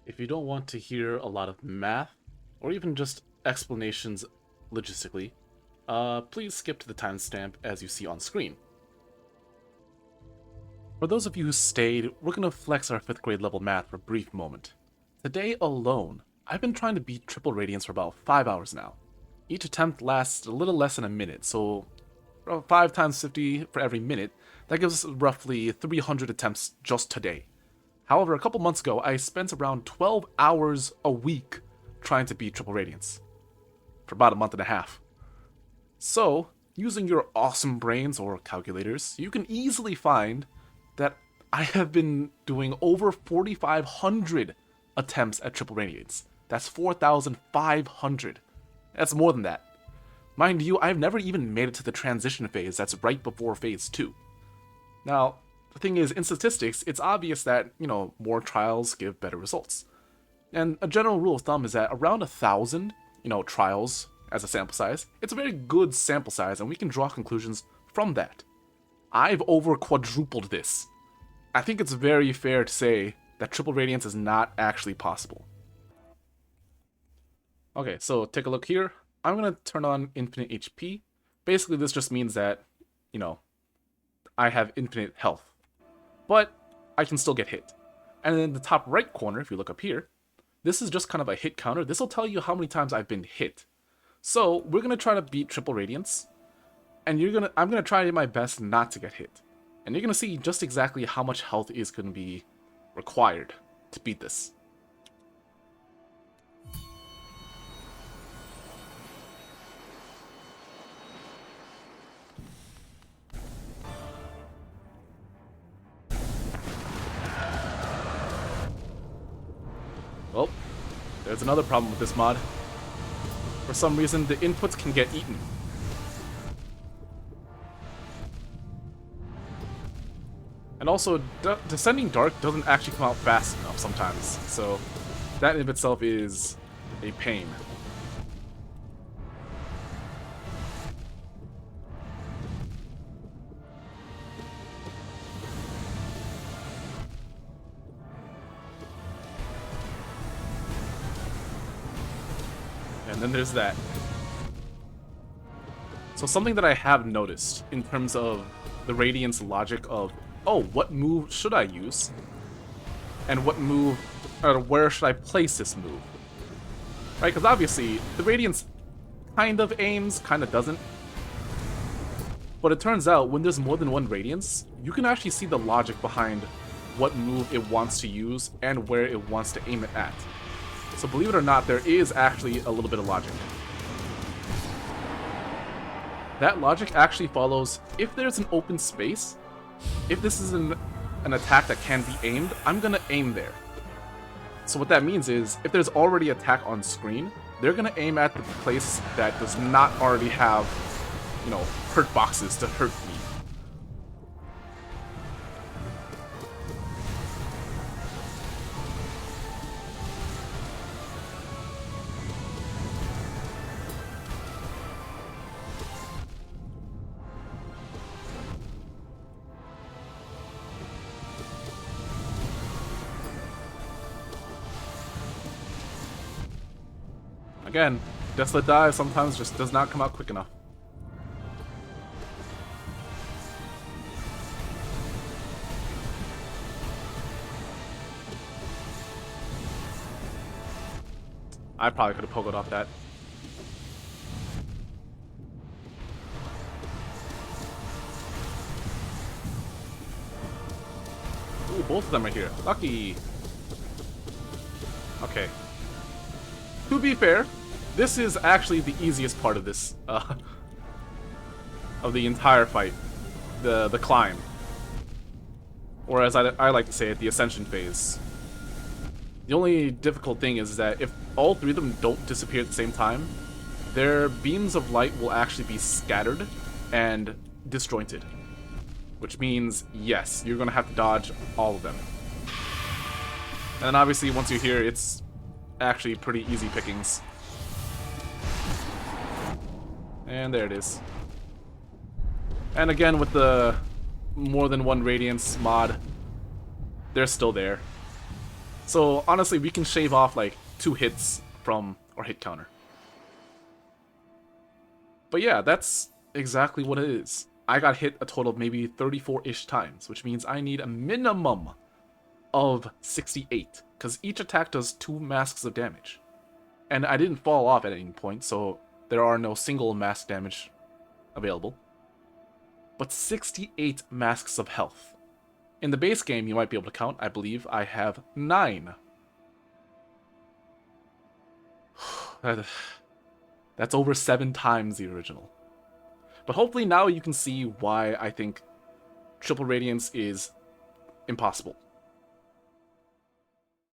If you don't want to hear a lot of math, or even just explanations logistically, please skip to the timestamp as you see on screen. For those of you who stayed, we're going to flex our 5th grade level math for a brief moment. Today alone, I've been trying to beat triple radiance for about 5 hours now. Each attempt lasts a little less than a minute, so 5 times 50 for every minute, that gives us roughly 300 attempts just today. However, a couple months ago, I spent around 12 hours a week trying to beat triple radiance. For about a month and a half. So, using your awesome brains or calculators, you can easily find that I have been doing over 4,500 attempts at triple radiance. That's 4,500. That's more than that. Mind you, I've never even made it to the transition phase that's right before phase 2. Now, the thing is, in statistics, it's obvious that, more trials give better results. And a general rule of thumb is that around 1,000, trials as a sample size, it's a very good sample size, and we can draw conclusions from that. I've over quadrupled this. I think it's very fair to say that triple radiance is not actually possible. Okay, so take a look here. I'm going to turn on infinite HP. Basically, this just means that, I have infinite health. But I can still get hit. And in the top right corner, if you look up here, this is just kind of a hit counter. This will tell you how many times I've been hit. So we're going to try to beat triple radiance. And I'm going to try my best not to get hit. And you're going to see just exactly how much health is going to be required to beat this. Well, there's another problem with this mod. For some reason, the inputs can get eaten. And also, Descending Dark doesn't actually come out fast enough sometimes, so that in itself is a pain. And then there's that. So something that I have noticed in terms of the Radiance logic of, oh, what move should I use? And what move, or where should I place this move? Right, because obviously, the Radiance kind of aims, kind of doesn't. But it turns out, when there's more than one Radiance, you can actually see the logic behind what move it wants to use and where it wants to aim it at. So believe it or not, there is actually a little bit of logic. That logic actually follows, if there's an open space, if this is an attack that can be aimed, I'm going to aim there. So what that means is, if there's already attack on screen, they're going to aim at the place that does not already have, hurt boxes to hurt me. Again, Desolate Dive sometimes just does not come out quick enough. I probably could have pogoed off that. Ooh, both of them are here. Lucky. Okay. To be fair, this is actually the easiest part of this, of the entire fight. The climb. Or as I like to say it, the ascension phase. The only difficult thing is that if all three of them don't disappear at the same time, their beams of light will actually be scattered and disjointed. Which means, yes, you're going to have to dodge all of them. And then obviously, once you're here, it's actually pretty easy pickings. And there it is. And again, with the more than one Radiance mod, they're still there. So honestly, we can shave off like 2 hits from our hit counter. But yeah, that's exactly what it is. I got hit a total of maybe 34-ish times, which means I need a minimum of 68, because each attack does 2 masks of damage. And I didn't fall off at any point, so there are no single mask damage available. But 68 masks of health. In the base game, you might be able to count, I believe I have 9. That's over 7 times the original. But hopefully now you can see why I think Triple Radiance is impossible.